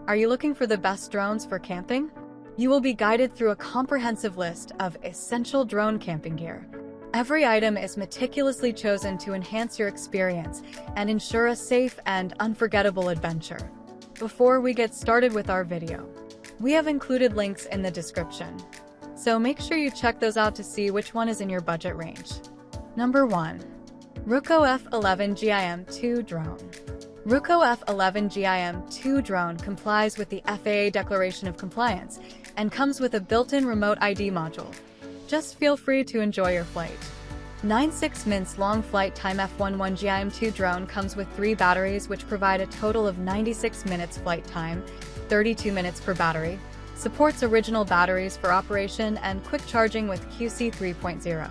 Are you looking for the best drones for camping? You will be guided through a comprehensive list of essential drone camping gear. Every item is meticulously chosen to enhance your experience and ensure a safe and unforgettable adventure. Before we get started with our video, we have included links in the description, so make sure you check those out to see which one is in your budget range. Number 1. Ruko F11 GIM-2 Drone. Ruko F11 GIM-2 Drone complies with the FAA Declaration of Compliance and comes with a built-in remote ID module. Just feel free to enjoy your flight. 96 minutes long flight time. F11 GIM-2 drone comes with 3 batteries which provide a total of 96 minutes flight time, 32 minutes per battery, supports original batteries for operation and quick charging with QC 3.0.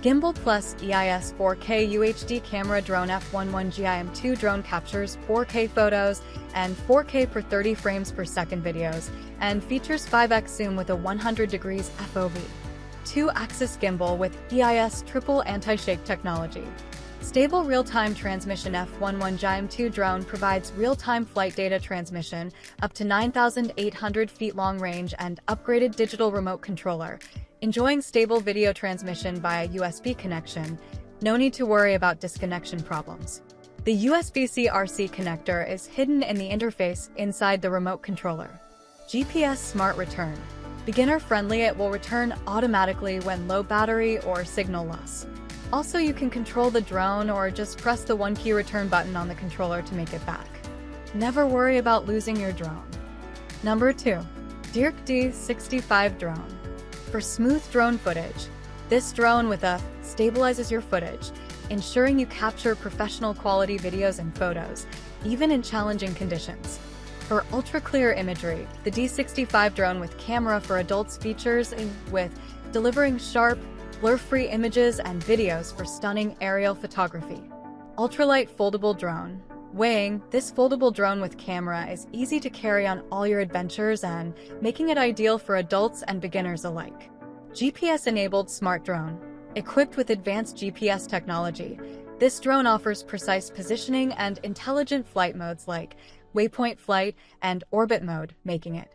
Gimbal plus EIS 4K UHD camera. Drone F11 GIM-2 drone captures 4K photos and 4K per 30 frames per second videos and features 5x zoom with a 100 degrees FOV. 2-axis gimbal with EIS triple anti-shake technology. Stable real-time transmission. F11 GIM-2 drone provides real-time flight data transmission up to 9,800 feet long range and upgraded digital remote controller. Enjoying stable video transmission via USB connection, no need to worry about disconnection problems. The USB-C RC connector is hidden in the interface inside the remote controller. GPS Smart Return. Beginner-friendly, it will return automatically when low battery or signal loss. Also, you can control the drone or just press the one-key return button on the controller to make it back. Never worry about losing your drone. Number 2. DEERC D65 Drone. For smooth drone footage, this drone with a stabilizes your footage, ensuring you capture professional quality videos and photos, even in challenging conditions. For ultra-clear imagery, the D65 drone with camera for adults features with delivering sharp, blur-free images and videos for stunning aerial photography. Ultralight foldable drone. Weighing, this foldable drone with camera is easy to carry on all your adventures and making it ideal for adults and beginners alike. GPS-enabled smart drone. Equipped with advanced GPS technology, this drone offers precise positioning and intelligent flight modes like waypoint flight and orbit mode, making it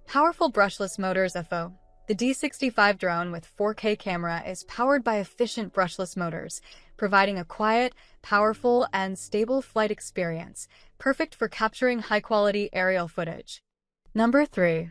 powerful brushless motors. FO. The D65 drone with 4K camera is powered by efficient brushless motors, providing a quiet, powerful, and stable flight experience, perfect for capturing high-quality aerial footage. Number 3.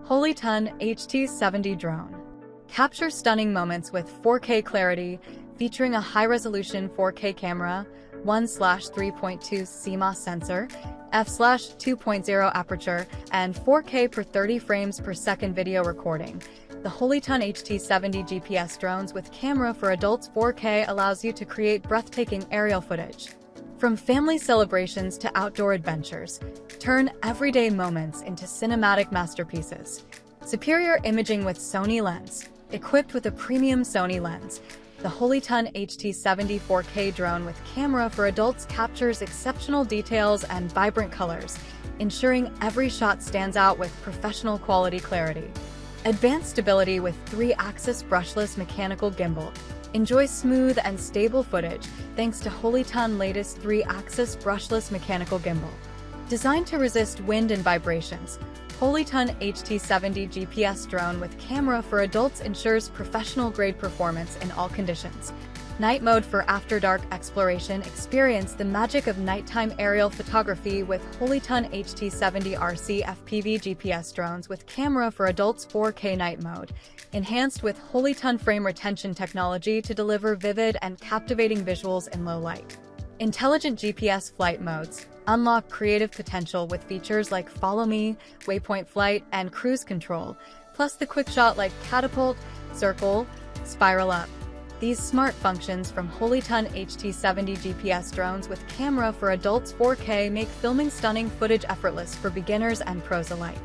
Holyton HT70 Drone. Capture stunning moments with 4K clarity, featuring a high-resolution 4K camera, 1/3.2 CMOS sensor, f/2.0 aperture, and 4K per 30 frames per second video recording. The Holyton HT70 GPS drones with camera for adults 4K allows you to create breathtaking aerial footage. From family celebrations to outdoor adventures, turn everyday moments into cinematic masterpieces. Superior imaging with Sony lens. Equipped with a premium Sony lens, the Holyton HT70 4K drone with camera for adults captures exceptional details and vibrant colors, ensuring every shot stands out with professional quality clarity. Advanced stability with 3-axis brushless mechanical gimbal. Enjoy smooth and stable footage thanks to Holyton's latest 3-axis brushless mechanical gimbal. Designed to resist wind and vibrations, Holyton HT70 GPS drone with camera for adults ensures professional-grade performance in all conditions. Night mode for after-dark exploration. Experience the magic of nighttime aerial photography with Holyton HT70 RC FPV GPS drones with camera for adults 4K night mode, enhanced with Holyton frame retention technology to deliver vivid and captivating visuals in low light. Intelligent GPS flight modes. Unlock creative potential with features like Follow Me, Waypoint Flight, and Cruise Control, plus the quick shot like Catapult, Circle, Spiral Up. These smart functions from Holyton HT70 GPS drones with camera for adults 4K make filming stunning footage effortless for beginners and pros alike.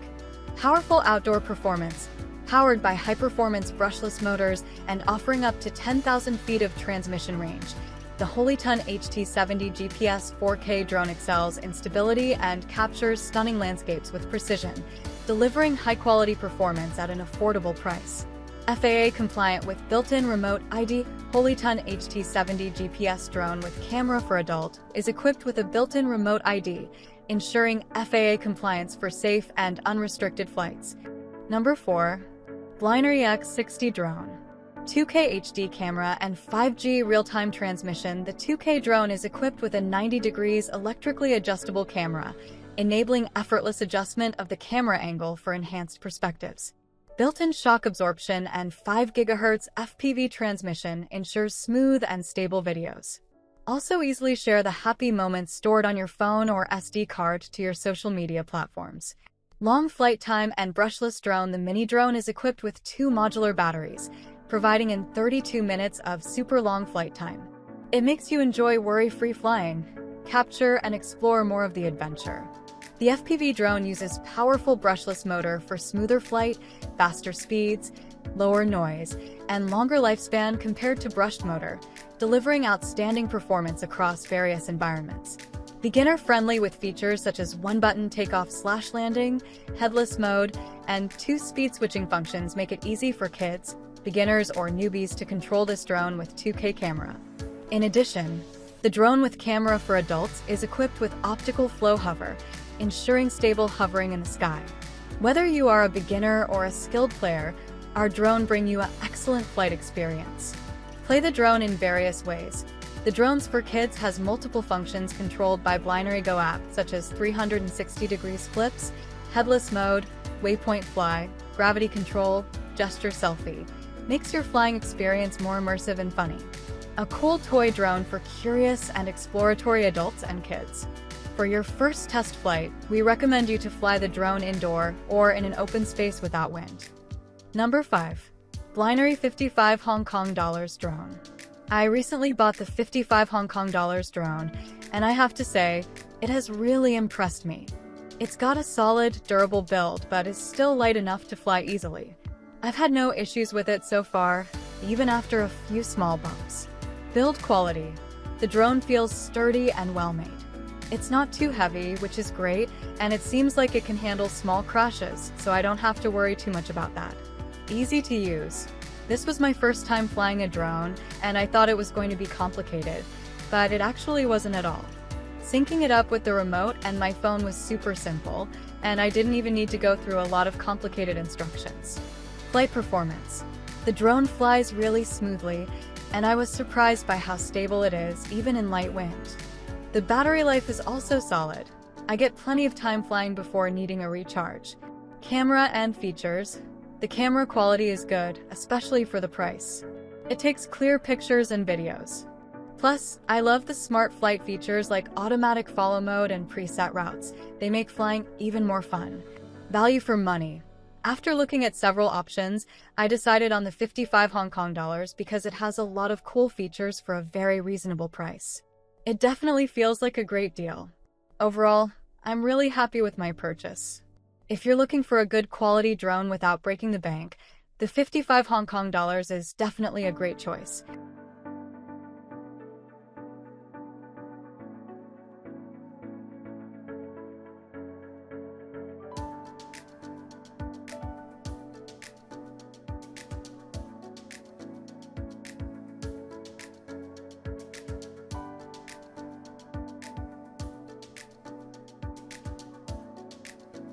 Powerful outdoor performance. Powered by high-performance brushless motors and offering up to 10,000 feet of transmission range, the Holyton HT70 GPS 4K drone excels in stability and captures stunning landscapes with precision, delivering high-quality performance at an affordable price. FAA compliant with built-in remote ID, Holyton HT70 GPS drone with camera for adult is equipped with a built-in remote ID, ensuring FAA compliance for safe and unrestricted flights. Number 4. BLINORY X60 Drone. 2K HD camera and 5G real-time transmission, the 2K drone is equipped with a 90 degrees electrically adjustable camera, enabling effortless adjustment of the camera angle for enhanced perspectives. Built-in shock absorption and 5 GHz FPV transmission ensures smooth and stable videos. Also easily share the happy moments stored on your phone or SD card to your social media platforms. Long flight time and brushless drone. The mini drone is equipped with 2 modular batteries, providing in 32 minutes of super long flight time. It makes you enjoy worry-free flying, capture and explore more of the adventure. The FPV drone uses powerful brushless motor for smoother flight, faster speeds, lower noise, and longer lifespan compared to brushed motor, delivering outstanding performance across various environments. Beginner-friendly with features such as one-button takeoff/landing, headless mode, and 2 speed switching functions make it easy for kids, beginners, or newbies to control this drone with 2K camera. In addition, the drone with camera for adults is equipped with optical flow hover, ensuring stable hovering in the sky. Whether you are a beginner or a skilled player, our drone brings you an excellent flight experience. Play the drone in various ways. The drones for kids has multiple functions controlled by BLINORY Go app, such as 360 degrees flips, headless mode, waypoint fly, gravity control, gesture selfie. Makes your flying experience more immersive and funny. A cool toy drone for curious and exploratory adults and kids. For your first test flight, we recommend you to fly the drone indoor or in an open space without wind. Number 5. BLINORY 55 Hong Kong dollars Drone. I recently bought the 55 Hong Kong dollars drone, and I have to say, it has really impressed me. It's got a solid, durable build, but is still light enough to fly easily. I've had no issues with it so far, even after a few small bumps. Build quality. The drone feels sturdy and well-made. It's not too heavy, which is great, and it seems like it can handle small crashes, so I don't have to worry too much about that. Easy to use. This was my first time flying a drone, and I thought it was going to be complicated, but it actually wasn't at all. Syncing it up with the remote and my phone was super simple, and I didn't even need to go through a lot of complicated instructions. Flight performance. The drone flies really smoothly, and I was surprised by how stable it is, even in light wind. The battery life is also solid. I get plenty of time flying before needing a recharge. Camera and features. The camera quality is good, especially for the price. It takes clear pictures and videos. Plus, I love the smart flight features like automatic follow mode and preset routes. They make flying even more fun. Value for money. After looking at several options, I decided on the 55 Hong Kong dollars because it has a lot of cool features for a very reasonable price. It definitely feels like a great deal. Overall, I'm really happy with my purchase. If you're looking for a good quality drone without breaking the bank, the 55 Hong Kong dollars is definitely a great choice.